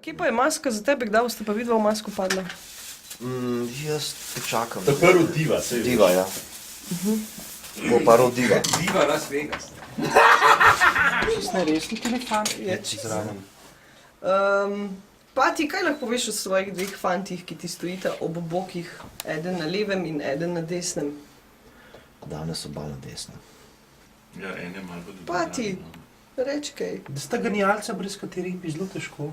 Kje pa je maska za tebe, kdaj boste pa videli v masko padla? Jaz počakam. To je prvo diva, se je. Diva, ja. Bo pa rodiva. Diva Las Vegas. Čisto neresni telefon. Je čisto. Pati, kaj lahko poveš o svojih dveh fantih, ki ti stojita ob bokih, eden na levem in eden na desnem? Danes oba na desnem. Ja, en je malo podobno. Pati, reči kaj. Da sta genialca, brez katerih bi zelo težko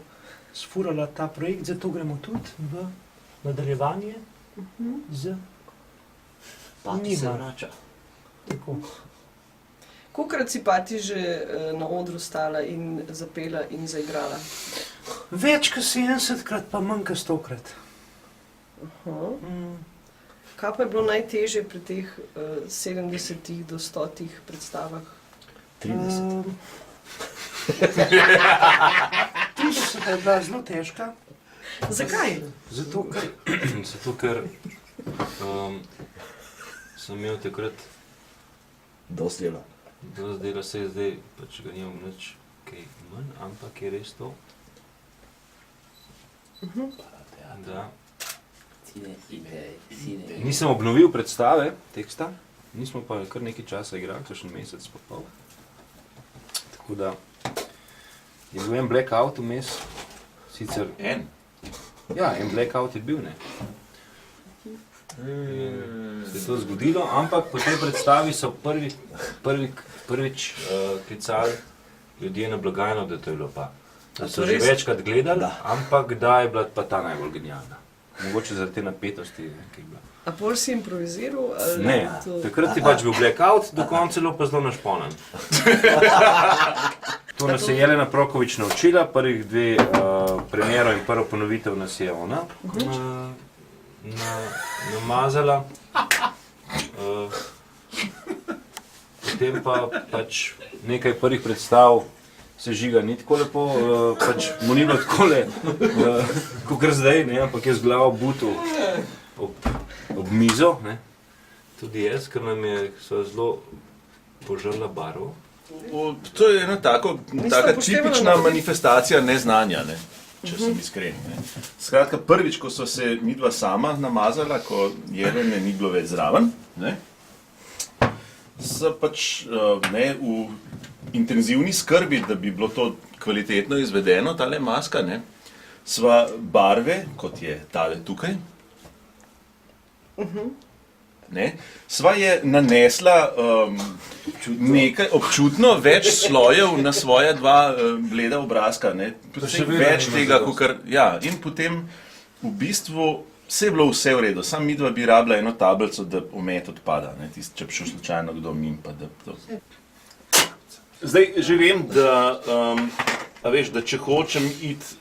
sfurala ta projekt, zato gremo tudi v nadaljevanje z Pati se vrača. tako. Kolikokrat si Pati že na odru stala in zapela in zaigrala? Več kot 70-krat, pa manj kot 100-krat. Kaj pa je bilo najtežje pri teh 70 do 100 predstavah? 30. 30 je bila zelo težka. Zakaj? Zato, ker sem imel takrat Dosti dela. dosti dela, se je zdaj, pač ga nimam nič kaj manj, ampak je res to, da nisem obnovil predstave, teksta, nismo pa kar nekaj časa igrali, kakšen mesec pa pol. Tako da je bil en blackout vmes, sicer En. ja, en blackout je bil, ne. Se je to zgodilo, ampak po tej predstavi so prvič klicali ljudje na blagajno, da to je bilo pa. Da so že večkrat gledali, ampak da je bila pa ta najbolj genialna. Mogoče zaradi te napetosti, ki je bila. A pol si improviziral? Ali Ne, to... takrat je pač bil blackout, do konca celo pa zelo našponen. To nas je Jelena Prokovič naučila, prvih dve premiero in prvo ponovitev nas je ona namazala. Potem pa pač nekaj prvih predstav se Žiga ni tako lepo, pač mu ni bilo takole, kakor zdaj, ne, ampak je z glavo butel ob mizo, ne. Tudi jaz, ker nam je zelo požrla barvo. To je ena taka tipična manifestacija neznanja, ne? Če sem iskren. Ne? Skratka, prvič, ko so se midva sama namazala, ko Jelene ni bilo več zraven, ne? So pač ne, v intenzivni skrbi, da bi bilo to kvalitetno izvedeno, tale maska, ne? Sva barve, kot je tale tukaj, ne? Sva je nanesla nekaj občutno več slojev na svoja dva bleda obrazka, ne? Več tega, kakor, ja, in potem v bistvu vse je bilo vse v redu, sam midva bi rabila eno tablico, da omet odpada, ne? Če bi šel slučajno kdo mim, pa da to. Zdaj že vem, da, a veš, da če hočem iti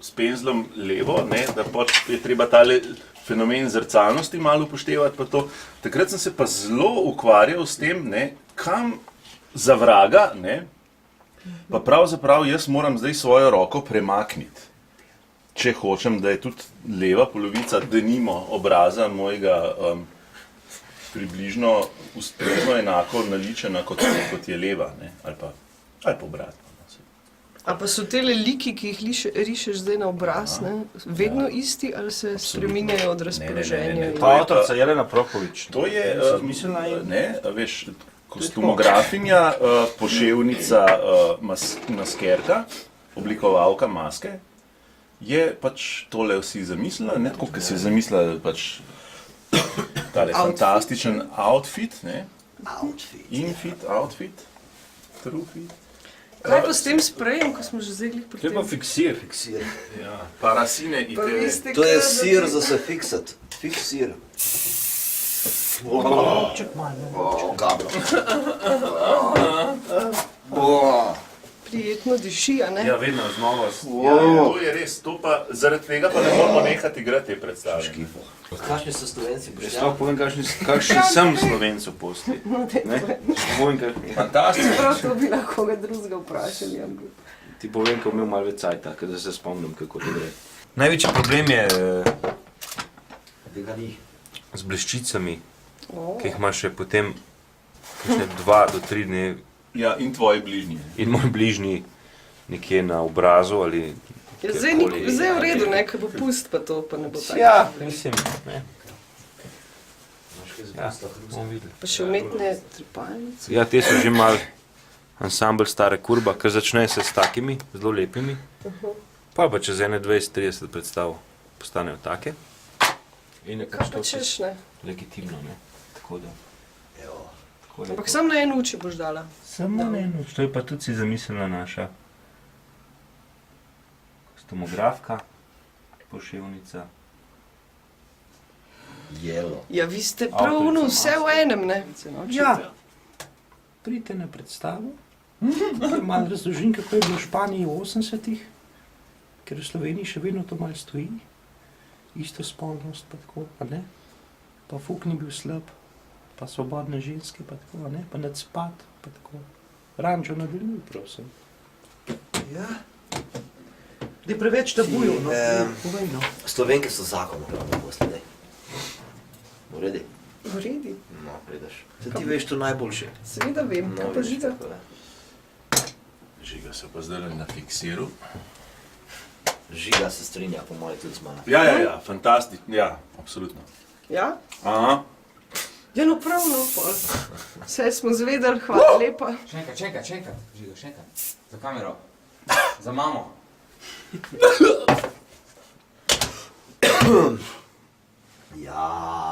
s penzlom levo, ne, da pač je treba tale fenomen zrcalnosti malo upoštevati, pa to. Takrat sem se pa zelo ukvarjal s tem, ne, kam za vraga, ne, pa pravzaprav jaz moram zdaj svojo roko premakniti. Če hočem, da je tudi leva polovica denimo obraza mojega približno ustrezno enako naličena kot je leva, ne, ali pa obratno. A pa so tele liki, ki jih rišeš zdaj na obraz, ne, vedno isti ali se spreminjajo od razpoloženja? Ta avtorica Jelena Prokovič. To je, ne, veš, kostumografinja, poševnica, maskerka, oblikovalka maske, je pač tole vsi zamislila, ne tako, ker si je zamislila pač tale fantastičen outfit, ne, outfit, true fit. Kaj pa s tem sprejem, ko smo že zdaj glih pri To je pa tem? fiksir. Ja, parasine Pa vi ste To je kar, da sir ti- za se fiksati. Fiksir. Obček malo. Gablo. prijetno diši, a ne? Ja, vedno znova. To je res, to pa zaradi tega pa ne moramo nehati igrati te predstave. Kakšni so Slovenci Sploh povem, kakšen sem Slovencev posli. Ne? Povem, Fantastično. Prav to bi lahko koga drugega vprašali, ampak. ti povem, ko imel malo več cajta, da se spomnim, kako to gre. Največji problem je z bleščicami, ki jih imaš še potem kakšne 2 do 3 dni Ja, in tvoji bližnji. in moj bližnji nekje na obrazu ali Ja, zdaj je v redu, ne, ko bo pust pa to, pa ne bo tako. Ja, mislim, ne. Ja, bomo videli. Pa še umetne trepalnice. Ja, te so že mal ansambl Stare kurba, ker začne se s takimi, zelo lepimi, pa čez 21-30 predstav postanejo take. In je Kaj pač pa to češ, ne? legitimno, ne. Tako da. Tako da Ampak to- samo na eno uči boš dala. Samo na eno, to je pa tudi si zamislila naša kostumografka, poševnica. Jelo. Ja, vi ste prav Avtorica ono, vse v maske. enem, ne? Ja, pridite na predstavo, malo razložim, kako je bilo v Španiji v 80-ih, ker v Sloveniji še vedno to malo stoji, isto spolnost, pa tako, pa ne, pa fuk ni bil slab, pa svobodne ženske, pa tako, ne, pa nadspad, pa tako. Rančo nadaljuj, prosim. Ja. Da je preveč tabujev, no, povej, no. Slovenke so zakon upravljali posle, daj. V redu? V redu. No, prideš. Se ti veš to najboljše. Seveda vem, kaj pa vidiš, žiga. tako da. Žiga se pa zdaj na fiksiru. Žiga se strinja, po mojem, tudi z mano. Ja, fantastično, ja, absolutno. Ja? Aha. Ja, no prav, no, pol. Vse smo zvedeli, hvala lepa. Čekaj, Žiga, čekaj. Za kamero. Za mamo. Ja.